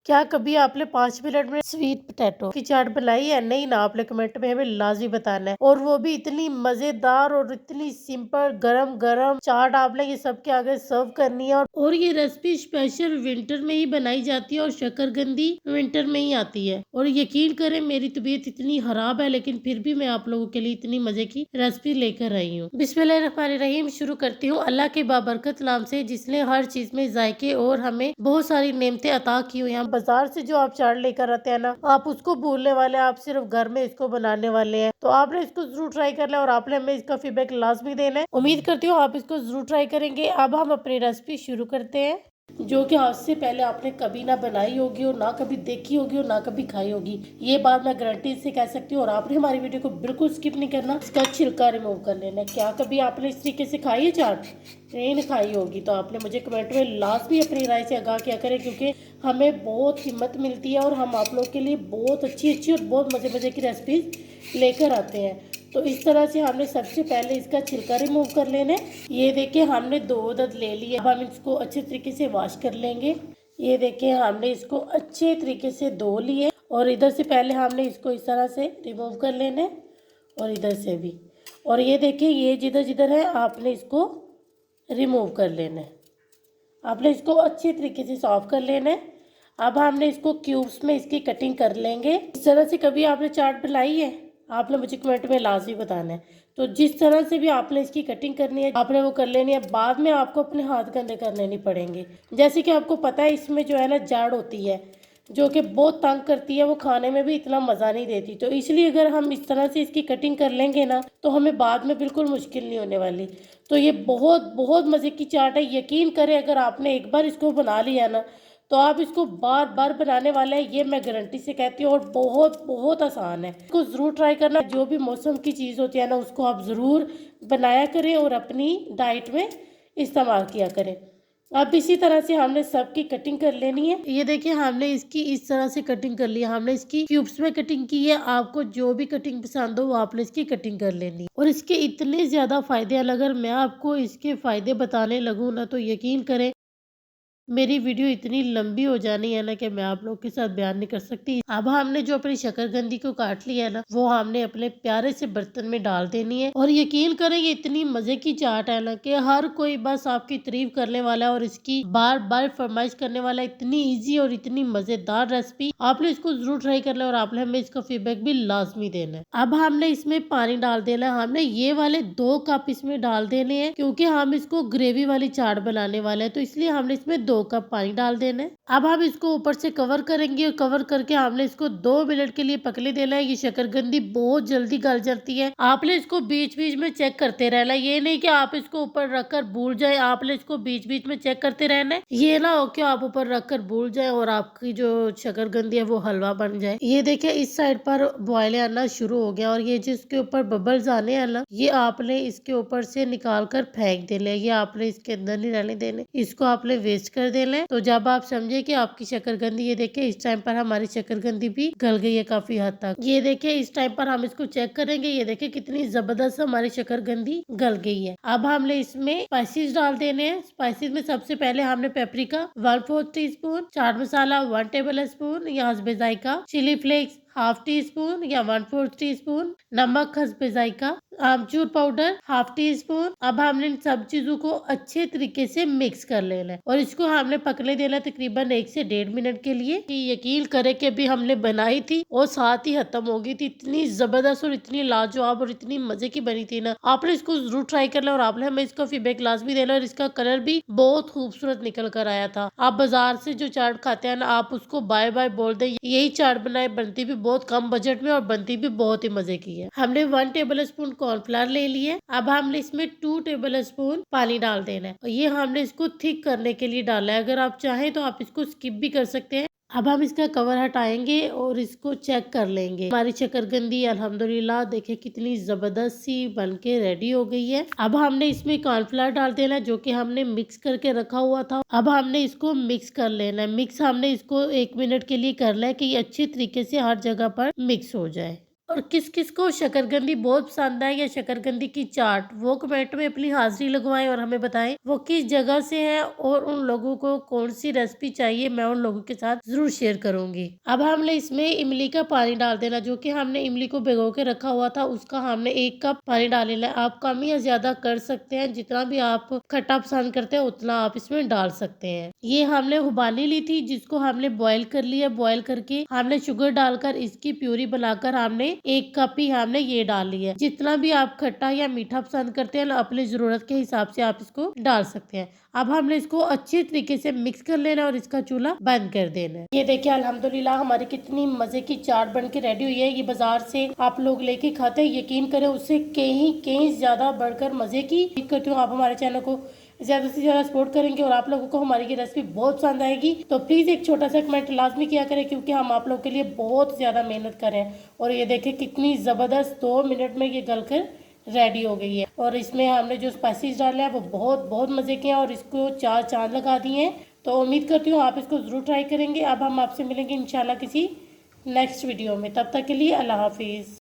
क्या कभी आपने 5 मिनट में स्वीट पोटैटो की चाट बनाई है? नहीं ना, आपने कमेंट में हमें लाजमी बताना है। और वो भी इतनी मजेदार और इतनी सिंपल गरम गरम चाट आपने ये सबके आगे सर्व करनी है। और ये रेसिपी स्पेशल विंटर में ही बनाई जाती है और शकरकंदी विंटर में ही आती है। और यकीन करें मेरी तबीयत इतनी खराब है लेकिन फिर भी मैं आप लोगों के लिए इतनी मजे की रेसिपी लेकर आई हूँ। बिस्मिल्लाहिर्रहमानिर्रहीम। शुरू करती हूँ अल्लाह के बाबरकत नाम से जिसने हर चीज में जायके और हमें बहुत सारी नेमतें अता की हुई हैं। बाजार से जो आप चाट लेकर आते हैं ना, आप उसको भूलने वाले, आप सिर्फ घर में इसको बनाने वाले हैं। तो आपने इसको जरूर ट्राई करना है और आपने हमें इसका फीडबैक लाजमी देना है। उम्मीद करती हूँ आप इसको जरूर ट्राई करेंगे। अब हम अपनी रेसिपी शुरू करते हैं, जो कि आज से पहले आपने कभी ना बनाई होगी और ना कभी देखी होगी और ना कभी खाई होगी। ये बात मैं गारंटी से कह सकती हूँ। और आपने हमारी वीडियो को बिल्कुल स्किप नहीं करना, इसका छिलका रिमूव कर लेना। क्या कभी आपने इस तरीके से खाई है चाट? नहीं खाई होगी तो आपने मुझे कमेंट में लाजमी अपनी राय से आगाह किया करें, क्योंकि हमें बहुत हिम्मत मिलती है और हम आप लोग के लिए बहुत अच्छी और बहुत मज़े मज़े की रेसिपीज लेकर आते हैं। तो इस तरह से हमने सबसे पहले इसका छिलका रिमूव कर लेना है। ये देखिए हमने 2 अदद ले लिए। अब हम इसको अच्छे तरीके से वॉश कर लेंगे। ये देखिए हमने इसको अच्छे तरीके से धो लिए और इधर से पहले हमने इसको इस तरह से रिमूव कर लेना है और इधर से भी। और ये देखिए ये जिधर जिधर है आपने इसको रिमूव कर लेना है। आपने इसको अच्छे तरीके से साफ कर लेना है। अब हमने इसको क्यूब्स में इसकी कटिंग कर लेंगे। इस तरह से कभी आपने चाट बनाई है? आपने मुझे कमेंट में लाजमी बताना है। तो जिस तरह से भी आपने इसकी कटिंग करनी है आपने वो कर लेनी है। बाद में आपको अपने हाथ गंदे करने नहीं पड़ेंगे। जैसे कि आपको पता है इसमें जो है ना जाड़ होती है जो कि बहुत तंग करती है, वो खाने में भी इतना मज़ा नहीं देती। तो इसलिए अगर हम इस तरह से इसकी कटिंग कर लेंगे ना तो हमें बाद में बिल्कुल मुश्किल नहीं होने वाली। तो ये बहुत बहुत मज़े की चाट है। यकीन करें अगर आपने एक बार इसको बना लिया ना तो आप इसको बार बार बनाने वाले हैं, ये मैं गारंटी से कहती हूँ। और बहुत बहुत आसान है, इसको ज़रूर ट्राई करना। जो भी मौसम की चीज़ होती है ना उसको आप ज़रूर बनाया करें और अपनी डाइट में इस्तेमाल किया करें। अब इसी तरह से हमने सबकी कटिंग कर लेनी है। ये देखिए हमने इसकी इस तरह से कटिंग कर ली। हमने इसकी क्यूब्स में कटिंग की है। आपको जो भी कटिंग पसंद हो वो आपने इसकी कटिंग कर लेनी है। और इसके इतने ज्यादा फायदे हैं, अगर मैं आपको इसके फायदे बताने लगूँ ना तो यकीन करें मेरी वीडियो इतनी लंबी हो जानी है ना कि मैं आप लोग के साथ बयान नहीं कर सकती। अब हमने जो अपनी शकरकंदी को काट लिया है ना वो हमने अपने प्यारे से बर्तन में डाल देनी है। और यकीन करें ये इतनी मजे की चाट है ना कि हर कोई बस आपकी तारीफ करने वाला है और इसकी बार बार फरमाइश करने वाला है। इतनी इजी और इतनी मजेदार रेसिपी, आपने इसको जरूर ट्राई करना है और आपने हमें इसका फीडबैक भी लाजमी देना है। अब हमने इसमें पानी डाल देना है। हमने ये वाले 2 कप इसमें डाल देने हैं क्योंकि हम इसको ग्रेवी वाली चाट बनाने वाले हैं, तो इसलिए हमने इसमें 2 कप पानी डाल देना है। अब हम इसको ऊपर से कवर करेंगे और कवर करके हमने इसको 2 मिनट के लिए पकने देना है। ये शकरकंदी बहुत जल्दी गल जाती है। आपने इसको बीच बीच में चेक करते रहना है। ये नहीं कि आप इसको ऊपर रखकर भूल जाए, आपने इसको बीच बीच में चेक करते रहना है। ये ना हो कि आप ऊपर रखकर भूल जाए और आपकी जो शकरकंदी है वो हलवा बन जाए। ये देखिए इस साइड पर बॉयल आना शुरू हो गया और ये जिसके ऊपर बबल्स आने हैं ना ये आपने इसके ऊपर से निकाल कर फेंक देना है। ये आपने इसके अंदर नहीं रहने देने, इसको आपने वेस्ट कर देना है। तो जब आप समझे कि आपकी शकरकंदी, ये देखिए इस टाइम पर हमारी शकरकंदी भी गल गई है काफी हद तक। ये देखिए इस टाइम पर हम इसको चेक करेंगे। ये देखिए कितनी जबरदस्त हमारी शकरकंदी गल गई है। अब हमने इसमें स्पाइसेस डाल देने हैं। स्पाइसेस में सबसे पहले हमने paprika 1/4 teaspoon, chaat masala 1 table spoon या हस्बे जायका, चिली फ्लेक्स 1/2 टीस्पून या 1/4 टीस्पून, नमक हस्बे जायका, आमचूर पाउडर 1/2 टीस्पून। अब हमने इन सब चीजों को अच्छे तरीके से मिक्स कर लेना है और इसको हमने पकने देना तकरीबन 1 से 1.5 मिनट के लिए। यकीन करें कि अभी हमने बनाई थी और साथ ही खत्म हो गई थी। इतनी जबरदस्त और इतनी लाजवाब और इतनी मजे की बनी थी ना, आपने इसको जरूर ट्राई करना और आपने हमें इसका फीडबैक लाजमी देना। और इसका कलर भी बहुत खूबसूरत निकल कर आया था। आप बाजार से जो चाट खाते हैं ना आप उसको बाय बाय बोल दें, यही चाट बनाए, बनती भी बहुत कम बजट में और बनती भी बहुत ही मजे की है। हमने 1 टेबल स्पून कॉर्नफ्लावर ले लिए। अब हमने इसमें 2 टेबल स्पून पानी डाल देना है और ये हमने इसको थिक करने के लिए डाला है। अगर आप चाहें तो आप इसको स्किप भी कर सकते हैं। अब हम इसका कवर हटाएंगे और इसको चेक कर लेंगे। हमारी शकरकंदी अल्हम्दुलिल्लाह देखिए कितनी जबरदस्त सी बनके रेडी हो गई है। अब हमने इसमें कॉर्नफ्लावर डाल देना है जो कि हमने मिक्स करके रखा हुआ था। अब हमने इसको मिक्स कर लेना है। मिक्स हमने इसको 1 मिनट के लिए करना है कि ये अच्छी तरीके से हर जगह पर मिक्स हो जाए। और किस किस को शकरकंदी बहुत पसंद है या शकरकंदी की चाट, वो कमेंट में अपनी हाजिरी लगवाएं और हमें बताएं वो किस जगह से है और उन लोगों को कौन सी रेसिपी चाहिए, मैं उन लोगों के साथ जरूर शेयर करूंगी। अब हमने इसमें इमली का पानी डाल देना, जो कि हमने इमली को भिगो के रखा हुआ था, उसका हमने 1 कप पानी डाल लेना है। आप कम या ज्यादा कर सकते हैं, जितना भी आप खट्टा पसंद करते हैं उतना आप इसमें डाल सकते हैं। ये हमने उबाली ली थी, जिसको हमने बॉईल कर लिया। बॉईल करके हमने शुगर डालकर इसकी प्यूरी बनाकर हमने 1 कप ही हमने ये डाल लिया है। जितना भी आप खट्टा या मीठा पसंद करते हैं ना, अपनी जरूरत के हिसाब से आप इसको डाल सकते हैं। अब हमने इसको अच्छी तरीके से मिक्स कर लेना और इसका चूल्हा बंद कर देना है। ये देखिए अल्हम्दुलिल्लाह हमारी कितनी मजे की चाट बन के रेडी हुई है। ये बाजार से आप लोग लेके खाते हैं, यकीन करें उससे कहीं कहीं ज्यादा बढ़कर मजे की। उम्मीद करती हूँ आप हमारे चैनल को ज्यादा से ज्यादा सपोर्ट करेंगे और आप लोगों को हमारी ये रेसिपी बहुत पसंद आएगी। तो प्लीज एक छोटा सा कमेंट लाजमी किया करें, क्योंकि हम आप लोगों के लिए बहुत ज्यादा मेहनत कर रहे हैं। और ये देखिए कितनी जबरदस्त 2 मिनट में ये गलकर रेडी हो गई है। और इसमें हमने जो स्पाइसेस डाले हैं वो बहुत बहुत मजे के हैं और इसको 4 चांद लगा दिए हैं। तो उम्मीद करती हूँ आप इसको जरूर ट्राई करेंगे। अब हम आपसे मिलेंगे इंशाल्लाह किसी नेक्स्ट वीडियो में। तब तक के लिए अल्लाह हाफिज।